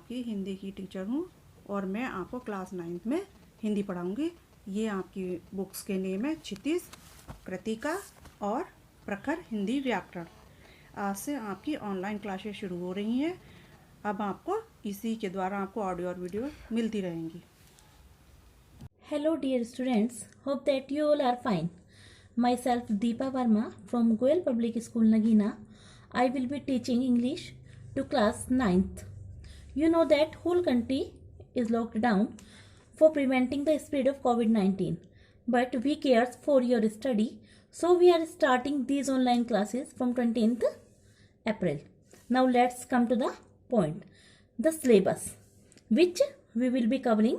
आपकी हिंदी की टीचर हूँ और मैं आपको क्लास 9th में हिंदी पढ़ाऊँगी। ये आपकी बुक्स के नेम है क्षितिज, कृतिका और प्रखर हिंदी व्याकरण। आज से आपकी ऑनलाइन क्लासेस शुरू हो रही हैं। अब आपको इसी के द्वारा आपको ऑडियो और वीडियो मिलती रहेंगी। Hello dear students, hope that you all are fine. Myself Deepa Verma from Goel Public School Nagina. I will be teaching English to class 9th. You know that whole country is locked down for preventing the spread of COVID-19. But we cares for your study, so we are starting these online classes from 20th April. Now let's come to the point. The syllabus, which we will be covering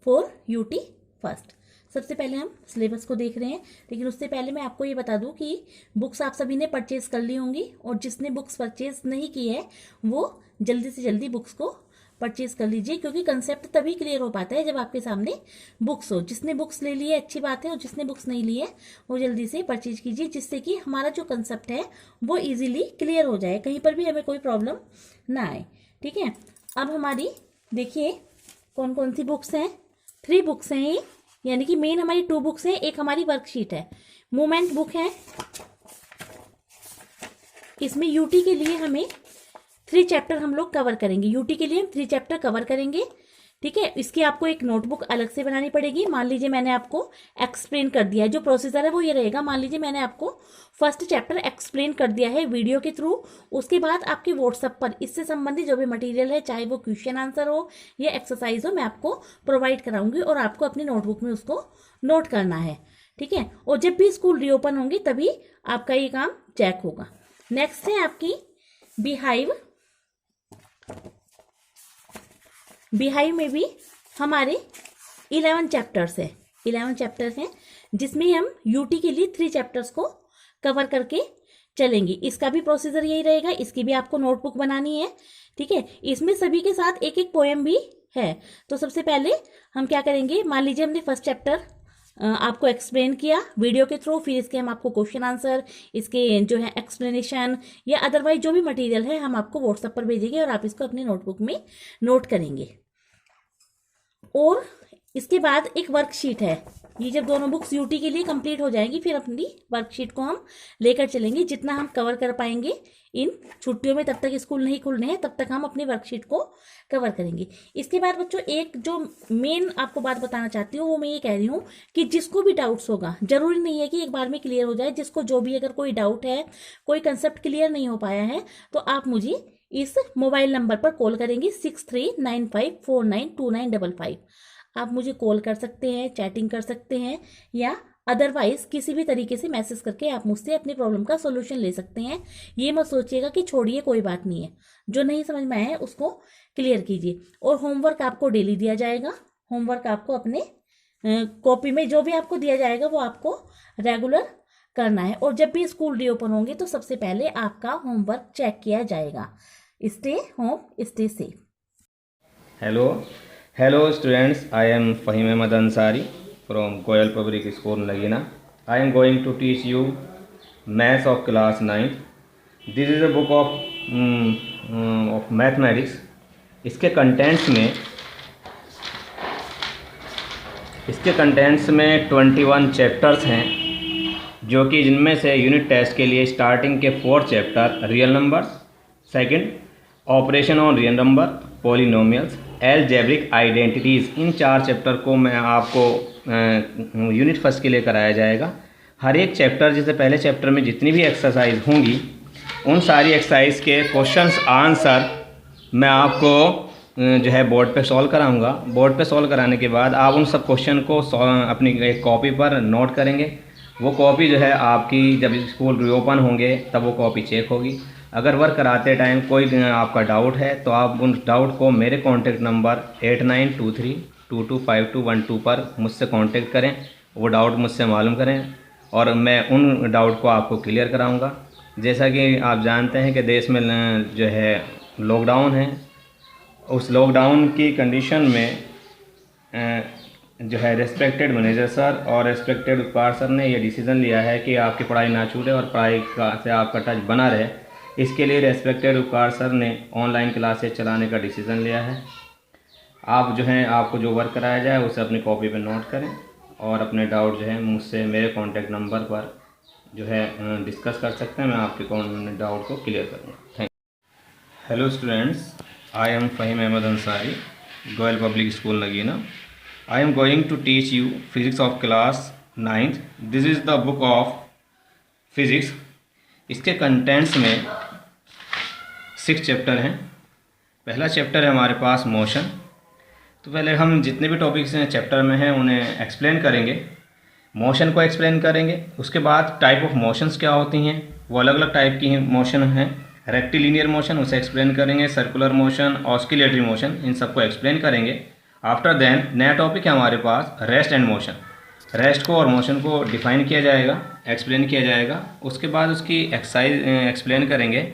for UT first. सबसे पहले हम syllabus को देख रहे हैं, लेकिन उससे पहले मैं आपको ये बता दूं कि बुक्स आप सभी ने परचेज कर ली होंगी और जिसने बुक्स परचेज नहीं की है वो जल्दी से जल्दी बुक्स को परचेज कर लीजिए, क्योंकि कंसेप्ट तभी क्लियर हो पाता है जब आपके सामने बुक्स हो। जिसने बुक्स ले ली है अच्छी बात है, और जिसने बुक्स नहीं ली है वो जल्दी से परचेज कीजिए, जिससे कि हमारा जो कंसेप्ट है वो ईजिली क्लियर हो जाए, कहीं पर भी हमें कोई प्रॉब्लम ना आए। ठीक है, अब हमारी देखिए कौन कौन सी बुक्स हैं। 3 बुक्स हैं ये, यानी कि मेन हमारी 2 बुक्स हैं, एक हमारी वर्कशीट है। मूवमेंट बुक है, इसमें यूटी के लिए हमें 3 चैप्टर हम लोग कवर करेंगे। यूटी के लिए हम 3 चैप्टर कवर करेंगे। ठीक है, इसकी आपको एक नोटबुक अलग से बनानी पड़ेगी। मान लीजिए मैंने आपको एक्सप्लेन कर दिया है, जो प्रोसीजर है वो ये रहेगा। मान लीजिए मैंने आपको फर्स्ट चैप्टर एक्सप्लेन कर दिया है वीडियो के थ्रू, उसके बाद आपके व्हाट्सएप पर इससे संबंधित जो भी मटेरियल है, चाहे वो क्वेश्चन आंसर हो या एक्सरसाइज हो, मैं आपको प्रोवाइड कराऊंगी और आपको अपनी नोटबुक में उसको नोट करना है। ठीक है, और जब भी स्कूल रीओपन होंगे तभी आपका ये काम चेक होगा। नेक्स्ट है आपकी बिहाइव। बिहाइव में भी हमारे 11 चैप्टर्स है। 11 चैप्टर्स हैं जिसमें हम यूटी के लिए 3 चैप्टर्स को कवर करके चलेंगे। इसका भी प्रोसीजर यही रहेगा, इसकी भी आपको नोटबुक बनानी है। ठीक है, इसमें सभी के साथ एक एक पोएम भी है। तो सबसे पहले हम क्या करेंगे, मान लीजिए हमने फर्स्ट चैप्टर आपको एक्सप्लेन किया वीडियो के थ्रू, फिर इसके हम आपको क्वेश्चन आंसर, इसके जो है एक्सप्लेनेशन या अदरवाइज जो भी मटेरियल है हम आपको व्हाट्सएप पर भेजेंगे और आप इसको अपनी नोटबुक में नोट करेंगे। और इसके बाद एक वर्कशीट है। ये जब दोनों बुक्स यूटी के लिए कंप्लीट हो जाएंगी फिर अपनी वर्कशीट को हम लेकर चलेंगे। जितना हम कवर कर पाएंगे इन छुट्टियों में, तब तक स्कूल नहीं खुलने हैं, तब तक हम अपनी वर्कशीट को कवर करेंगे। इसके बाद बच्चों एक जो मेन आपको बात बताना चाहती हूँ वो मैं ये कह रही हूँ कि जिसको भी डाउट्स होगा, जरूरी नहीं है कि एक बार में क्लियर हो जाए, जिसको जो भी अगर कोई डाउट है, कोई कंसेप्ट क्लियर नहीं हो पाया है, तो आप मुझे इस मोबाइल नंबर पर कॉल करेंगे 6395492955। आप मुझे कॉल कर सकते हैं, चैटिंग कर सकते हैं, या अदरवाइज किसी भी तरीके से मैसेज करके आप मुझसे अपनी प्रॉब्लम का सॉल्यूशन ले सकते हैं। ये मत सोचिएगा कि छोड़िए कोई बात नहीं है, जो नहीं समझ में आया है उसको क्लियर कीजिए। और होमवर्क आपको डेली दिया जाएगा। होमवर्क आपको अपने कॉपी में जो भी आपको दिया जाएगा वो आपको रेगुलर करना है। और जब भी स्कूल रीओपन होंगे तो सबसे पहले आपका होमवर्क चेक किया जाएगा। Stay home, stay safe. Hello students, I am Fahim Ahmad Ansari from Goel Public School Nagina. I am going to teach you Maths of class 9th. This is a book of mathematics. इसके contents में 21 chapters हैं, जो कि जिनमें से unit test के लिए starting के 4 chapter real numbers, second operation on real number, polynomials, algebraic identities, in 4 chapter को मैं आपको यूनिट फर्स्ट के लिए कराया जाएगा। हर एक चैप्टर, जैसे पहले चैप्टर में जितनी भी एक्सरसाइज होंगी उन सारी एक्सरसाइज के क्वेश्चंस आंसर मैं आपको जो है बोर्ड पे सॉल्व कराऊंगा। बोर्ड पे सॉल्व कराने के बाद आप उन सब क्वेश्चन को अपनी एक कॉपी पर नोट करेंगे। वो कॉपी जो है आपकी जब स्कूल रीओपन होंगे तब वो कॉपी चेक होगी। अगर वर्क कराते टाइम कोई आपका डाउट है तो आप उन डाउट को मेरे कॉन्टैक्ट नंबर 8923225212 पर मुझसे कांटेक्ट करें, वो डाउट मुझसे मालूम करें और मैं उन डाउट को आपको क्लियर कराऊंगा। जैसा कि आप जानते हैं कि देश में जो है लॉकडाउन है, उस लॉकडाउन की कंडीशन में जो है रेस्पेक्टेड मैनेजर सर और रेस्पेक्टेड उत्पाद सर ने ये डिसीज़न लिया है कि आपकी पढ़ाई ना छूटे और पढ़ाई से आपका टच बना रहे। इसके लिए रेस्पेक्टेड उपकार सर ने ऑनलाइन क्लासेस चलाने का डिसीज़न लिया है। आप जो हैं आपको जो वर्क कराया जाए उसे अपनी कॉपी पे नोट करें और अपने डाउट जो है मुझसे मेरे कॉन्टैक्ट नंबर पर जो है डिस्कस कर सकते हैं। मैं आपके डाउट को क्लियर करूँगा। Thank you. Hello students, I am Faheem Ahmad Ansari, Goyal public school Nagina. I am going to teach you physics of class 9th। This is the book of physics. इसके कंटेंट्स में 6 चैप्टर हैं। पहला चैप्टर है हमारे पास मोशन। तो पहले हम जितने भी टॉपिक्स हैं चैप्टर में हैं उन्हें एक्सप्लेन करेंगे, मोशन को एक्सप्लेन करेंगे। उसके बाद टाइप ऑफ मोशंस क्या होती हैं, वो अलग अलग टाइप की मोशन हैं। रेक्टिलिनियर मोशन उसे एक्सप्लेन करेंगे, सर्कुलर मोशन, ऑस्किलेटरी मोशन, इन सबको एक्सप्लेन करेंगे। आफ्टर देन नया टॉपिक है हमारे पास रेस्ट एंड मोशन। रेस्ट को और मोशन को डिफाइन किया जाएगा, एक्सप्लेन किया जाएगा। उसके बाद उसकी एक्सरसाइज एक्सप्लेन करेंगे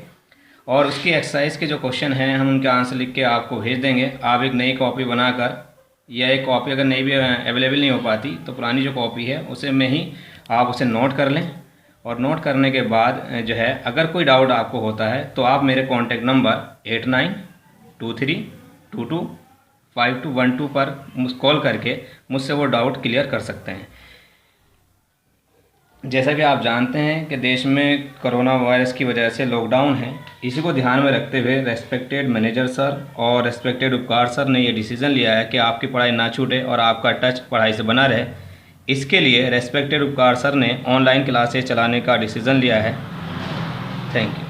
और उसकी एक्सरसाइज के जो क्वेश्चन हैं हम उनके आंसर लिख के आपको भेज देंगे। आप एक नई कॉपी बनाकर, या एक कॉपी अगर नई भी अवेलेबल नहीं हो पाती तो पुरानी जो कॉपी है उसे में ही आप उसे नोट कर लें। और नोट करने के बाद जो है अगर कोई डाउट आपको होता है तो आप मेरे कॉन्टैक्ट नंबर 8923225212 पर कॉल करके मुझसे वो डाउट क्लियर कर सकते हैं। जैसा कि आप जानते हैं कि देश में कोरोना वायरस की वजह से लॉकडाउन है। इसी को ध्यान में रखते हुए रेस्पेक्टेड मैनेजर सर और रेस्पेक्टेड उपकार सर ने ये डिसीज़न लिया है कि आपकी पढ़ाई ना छूटे और आपका टच पढ़ाई से बना रहे। इसके लिए रेस्पेक्टेड उपकार सर ने ऑनलाइन क्लासेस चलाने का डिसीज़न लिया है। Thank you.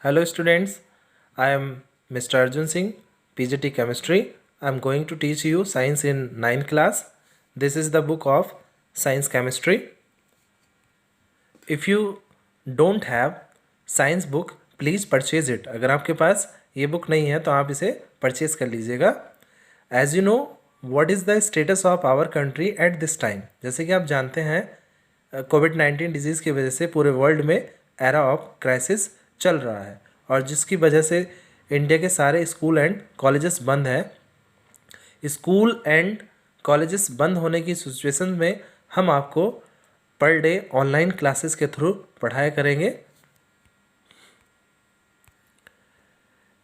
Hello students, I am Mr. Arjun Singh, PGT Chemistry. I am going to teach you science in 9th class. This is the book of Science Chemistry. If you don't have science book, please purchase it. अगर आपके पास ये book नहीं है तो आप इसे purchase कर लीजिएगा। As you know, what is the status of our country at this time? जैसे कि आप जानते हैं कोविड-19 डिजीज़ की वजह से पूरे वर्ल्ड में एरा ऑफ क्राइसिस चल रहा है और जिसकी वजह से इंडिया के सारे स्कूल एंड कॉलेजेस बंद हैं। स्कूल एंड कॉलेजेस बंद होने की सिचुएशन में हम आपको पर डे ऑनलाइन क्लासेस के थ्रू पढ़ाया करेंगे।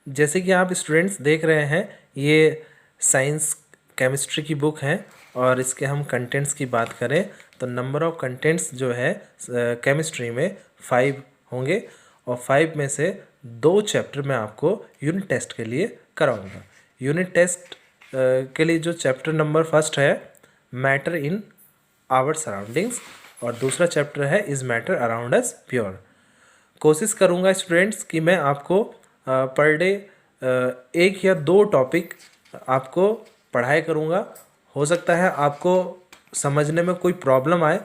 जैसे कि आप स्टूडेंट्स देख रहे हैं ये साइंस केमिस्ट्री की बुक है और इसके हम कंटेंट्स की बात करें तो नंबर ऑफ कंटेंट्स जो है केमिस्ट्री में 5 होंगे और 5 में से 2 चैप्टर मैं आपको यूनिट टेस्ट के लिए कराऊंगा। यूनिट टेस्ट के लिए जो चैप्टर नंबर 1 है मैटर इन आवर सराउंडिंग्स और दूसरा चैप्टर है is matter around us pure. कोशिश करूंगा स्टूडेंट्स कि मैं आपको पर डे 1 या 2 टॉपिक आपको पढ़ाई करूंगा। हो सकता है आपको समझने में कोई प्रॉब्लम आए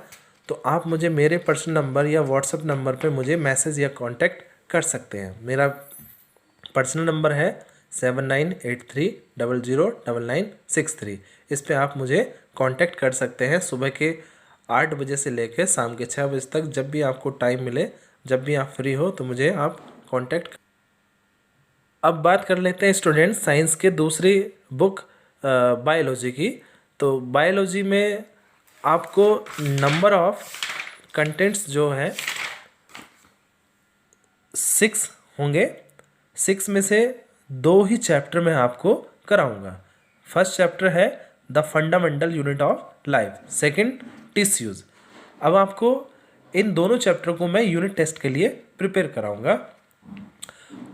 तो आप मुझे मेरे पर्सनल नंबर या व्हाट्सएप नंबर पे मुझे मैसेज या कांटेक्ट कर सकते हैं। मेरा पर्सनल नंबर है 7983009963। इस पे आप मुझे कांटेक्ट कर सकते हैं सुबह के 8 बजे से लेकर शाम के 6 बजे तक। जब भी आपको टाइम मिले, जब भी आप फ्री हो तो मुझे आप कांटेक्ट। अब बात कर लेते हैं स्टूडेंट्स साइंस के दूसरी बुक बायोलॉजी की। तो बायोलॉजी में आपको नंबर ऑफ कंटेंट्स जो है 6 होंगे। 6 में से 2 ही चैप्टर मैं आपको कराऊंगा। फर्स्ट चैप्टर है the fundamental unit of life, second tissues. अब आपको इन दोनों चैप्टर को मैं यूनिट टेस्ट के लिए प्रिपेयर कराऊंगा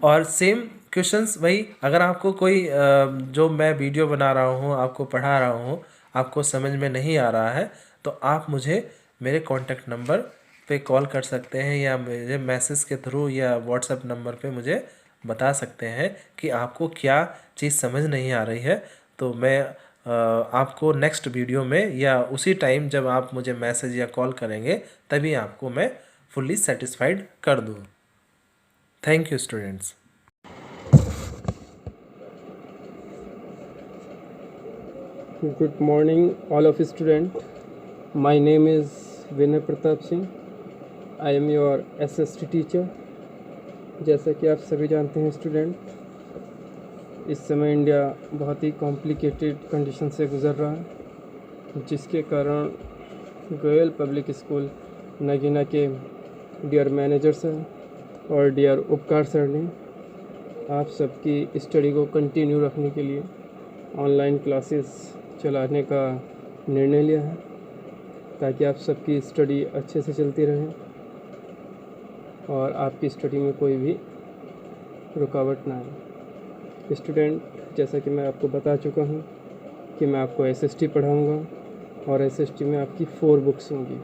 और सेम क्वेश्चंस वही। अगर आपको कोई जो मैं वीडियो बना रहा हूँ, आपको पढ़ा रहा हूँ, आपको समझ में नहीं आ रहा है तो आप मुझे मेरे कॉन्टैक्ट नंबर पे कॉल कर सकते हैं या मेरे मैसेज के थ्रू या व्हाट्सएप नंबर पे मुझे बता सकते हैं कि आपको क्या चीज़ समझ नहीं आ रही है। तो मैं आपको नेक्स्ट वीडियो में या उसी टाइम जब आप मुझे मैसेज या कॉल करेंगे तभी आपको मैं फुल्ली सेटिस्फाइड कर दूँ। Thank you students. Good morning all of students. My name is Vinay Pratap Singh. I am your SST teacher. जैसा कि आप सभी जानते हैं स्टूडेंट, इस समय इंडिया बहुत ही कॉम्प्लिकेटेड कंडीशन से गुज़र रहा है, जिसके कारण गोयल पब्लिक स्कूल नगीना के डियर मैनेजर सर और डियर उपकार सर ने आप सबकी स्टडी को कंटिन्यू रखने के लिए ऑनलाइन क्लासेस चलाने का निर्णय लिया है, ताकि आप सबकी स्टडी अच्छे से चलती रहे और आपकी स्टडी में कोई भी रुकावट ना आए। स्टूडेंट, जैसा कि मैं आपको बता चुका हूँ कि मैं आपको एसएसटी पढ़ाऊँगा और एसएसटी में आपकी 4 बुक्स होंगी।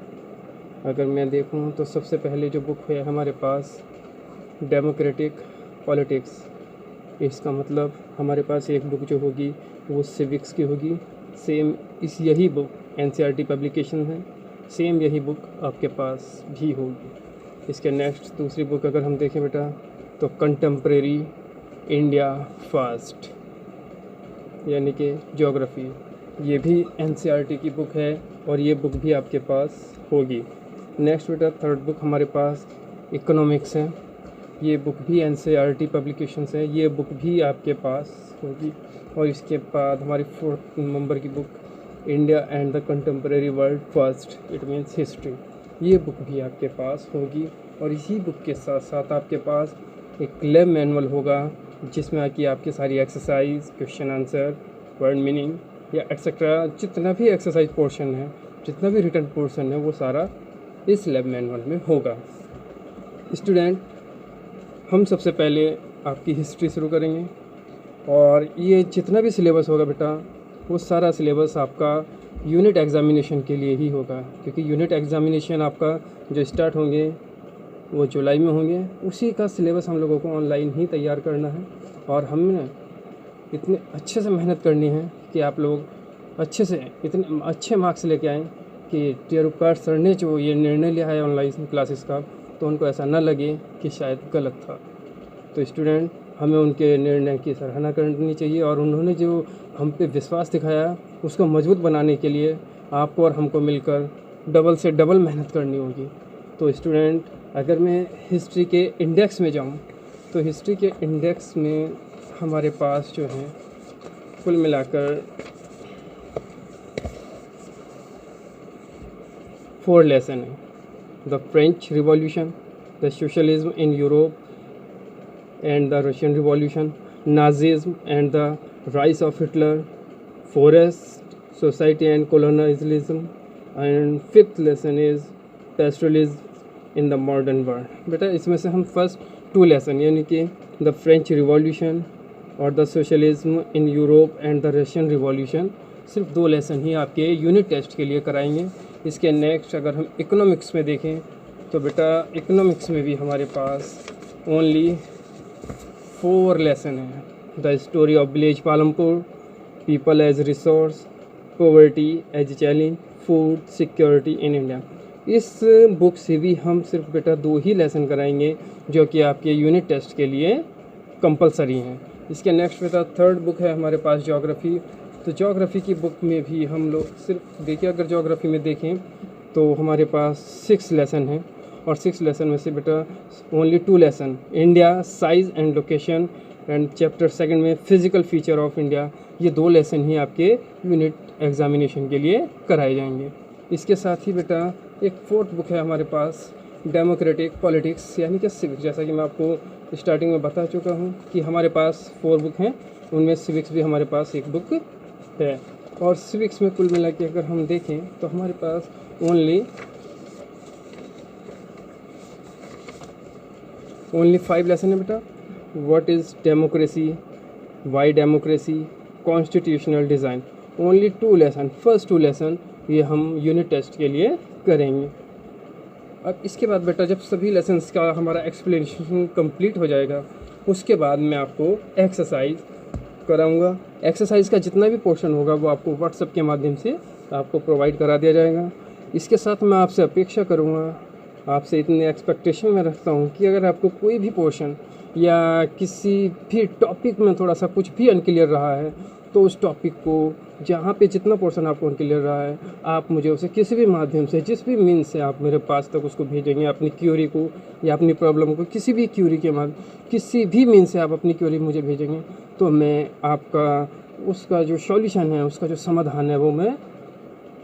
अगर मैं देखूँ तो सबसे पहले जो बुक है हमारे पास डेमोक्रेटिक पॉलिटिक्स, इसका मतलब हमारे पास एक बुक जो होगी वो सिविक्स की होगी। सेम यही बुक एनसीईआरटी पब्लिकेशन है, सेम यही बुक आपके पास भी होगी। इसके नेक्स्ट दूसरी बुक अगर हम देखें बेटा तो कंटेम्प्रेरी इंडिया फर्स्ट, यानी कि ज्योग्राफी, ये भी एनसीईआरटी की बुक है और ये बुक भी आपके पास होगी। नेक्स्ट बेटा थर्ड बुक हमारे पास इकोनॉमिक्स है, ये बुक भी एनसीईआरटी पब्लिकेशंस है, ये बुक भी आपके पास होगी। और इसके बाद हमारी 4th नंबर की book India and the contemporary world first, it means history, ये बुक भी आपके पास होगी। और इसी बुक के साथ साथ आपके पास एक लैब मैनुअल होगा जिसमें कि आपकी सारी exercise, question answer, word meaning या एक्सेट्रा जितना भी एक्सरसाइज पोर्शन है, जितना भी रिटर्न पोर्शन है, वो सारा इस लैब मैनुअल में होगा। स्टूडेंट, हम सबसे पहले आपकी हिस्ट्री शुरू करेंगे और ये जितना भी सिलेबस होगा बेटा वो सारा सिलेबस आपका यूनिट एग्ज़ामिनेशन के लिए ही होगा, क्योंकि यूनिट एग्ज़ामिनेशन आपका जो स्टार्ट होंगे वो जुलाई में होंगे। उसी का सिलेबस हम लोगों को ऑनलाइन ही तैयार करना है और हमने इतने अच्छे से मेहनत करनी है कि आप लोग अच्छे से इतने अच्छे मार्क्स लेके आएँ कि डियर उपकार सर ने जो ये निर्णय लिया है ऑनलाइन क्लासेस का, तो उनको ऐसा ना लगे कि शायद गलत था। तो स्टूडेंट, हमें उनके निर्णय की सराहना करनी चाहिए और उन्होंने जो हम पे विश्वास दिखाया उसको मजबूत बनाने के लिए आपको और हमको मिलकर डबल से डबल मेहनत करनी होगी। तो स्टूडेंट, अगर मैं हिस्ट्री के इंडेक्स में जाऊं तो हिस्ट्री के इंडेक्स में हमारे पास जो है कुल मिलाकर 4 लेसन है। The French revolution, the socialism in Europe and the Russian Revolution, Nazism and the rise of Hitler, forest society and colonialism, and 5th lesson is pastoralism in the modern world। बेटा इसमें से हम first 2 lesson यानी कि the French revolution और the socialism in Europe and the Russian revolution, सिर्फ 2 lesson ही आपके unit test के लिए कराएंगे। इसके नेक्स्ट अगर हम इकोनॉमिक्स में देखें तो बेटा इकोनॉमिक्स में भी हमारे पास ओनली 4 लेसन है। The story of village Palampur, people as resource, poverty as challenge, food security in India. इस बुक से भी हम सिर्फ बेटा 2 ही लेसन कराएंगे जो कि आपके यूनिट टेस्ट के लिए कंपलसरी हैं। इसके नेक्स्ट बेटा थर्ड बुक है हमारे पास ज्योग्राफी। तो ज्योग्राफी की बुक में भी हम लोग सिर्फ देखिए, अगर ज्योग्राफी में देखें तो हमारे पास 6 लेसन हैं और 6 लेसन में से बेटा only 2 lesson India size and location and chapter 2 में फिज़िकल फीचर ऑफ इंडिया, ये 2 लेसन ही आपके यूनिट एग्जामिनेशन के लिए कराए जाएंगे। इसके साथ ही बेटा एक 4th बुक है हमारे पास डेमोक्रेटिक पॉलिटिक्स यानी कि सिविक्स। जैसा कि मैं आपको स्टार्टिंग में बता चुका हूँ कि हमारे पास 4 बुक हैं, उनमें सिविक्स भी हमारे पास एक बुक है। और सिविक्स में कुल मिला के अगर हम देखें तो हमारे पास ओनली 5 लेसन है बेटा। What is democracy, Y democracy, constitutional design, only 2 lesson, first 2 lesson ये हम यूनिट टेस्ट के लिए करेंगे। अब इसके बाद बेटा जब सभी लेसन्स का हमारा एक्सप्लेनेशन कंप्लीट हो जाएगा उसके बाद मैं आपको एक्सरसाइज कराऊंगा। एक्सरसाइज का जितना भी पोर्शन होगा वो आपको व्हाट्सएप के माध्यम से आपको प्रोवाइड करा दिया जाएगा। इसके साथ मैं आपसे अपेक्षा करूंगा, आपसे इतने एक्सपेक्टेशन में रखता हूं कि अगर आपको कोई भी पोर्शन या किसी भी टॉपिक में थोड़ा सा कुछ भी अनक्लियर रहा है तो उस टॉपिक को जहाँ पे जितना पोर्शन आपको अनक्लियर रहा है आप मुझे उसे किसी भी माध्यम से, जिस भी मीन्स से आप मेरे पास तक उसको भेजेंगे, अपनी क्यूरी को या अपनी प्रॉब्लम को किसी भी क्यूरी के माध्यम, किसी भी मीन्स से आप अपनी क्यूरी मुझे भेजेंगे तो मैं आपका उसका जो सॉल्यूशन है, उसका जो समाधान है वो मैं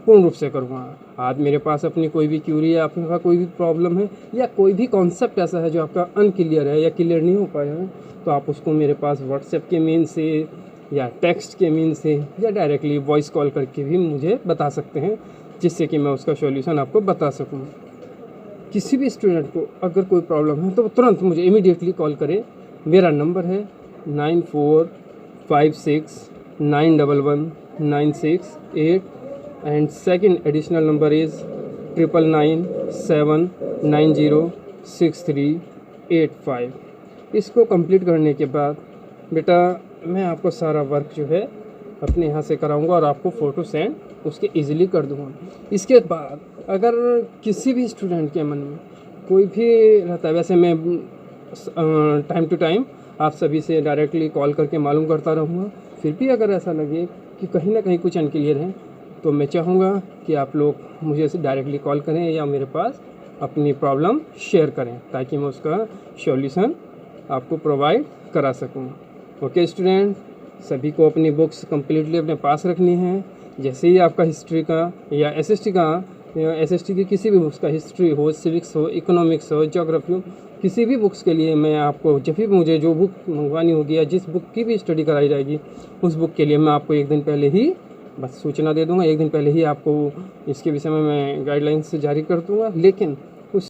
पूर्ण रूप से करूँगा। आज मेरे पास अपनी कोई भी क्यूरी है, आपका कोई भी प्रॉब्लम है या कोई भी कॉन्सेप्ट ऐसा है जो आपका अनक्लियर है या क्लियर नहीं हो पाया है, तो आप उसको मेरे पास व्हाट्सएप के मीन से या टेक्स्ट के मीन से या डायरेक्टली वॉइस कॉल करके भी मुझे बता सकते हैं, जिससे कि मैं उसका सॉल्यूशन आपको बता सकूँ। किसी भी स्टूडेंट को अगर कोई प्रॉब्लम है तो तुरंत मुझे इमीडिएटली कॉल करें। मेरा नंबर है 9456911968 and second additional number is 9997906385। इसको कंप्लीट करने के बाद बेटा मैं आपको सारा वर्क जो है अपने यहाँ से कराऊंगा और आपको फ़ोटो सेंड उसके इजीली कर दूंगा। इसके बाद अगर किसी भी स्टूडेंट के मन में कोई भी रहता है, वैसे मैं टाइम टू टाइम आप सभी से डायरेक्टली कॉल करके मालूम करता रहूँगा, फिर भी अगर ऐसा लगे कि कहीं ना कहीं कुछ अनक्लियर है तो मैं चाहूँगा कि आप लोग मुझे डायरेक्टली कॉल करें या मेरे पास अपनी प्रॉब्लम शेयर करें, ताकि मैं उसका सॉल्यूशन आपको प्रोवाइड करा सकूँ। ओके स्टूडेंट, सभी को अपनी बुक्स कम्प्लीटली अपने पास रखनी है। जैसे ही आपका हिस्ट्री का या एसएसटी की किसी भी बुक्स का हिस्ट्री हो, सिविक्स हो, इकोनॉमिक्स हो, ज्योग्राफी हो, किसी भी बुक्स के लिए मैं आपको जब भी मुझे जो बुक मंगवानी होगी या जिस बुक की भी स्टडी कराई जाएगी उस बुक के लिए मैं आपको एक दिन पहले ही बस सूचना दे दूंगा। एक दिन पहले ही आपको इसके विषय में मैं गाइडलाइंस जारी कर दूंगा। लेकिन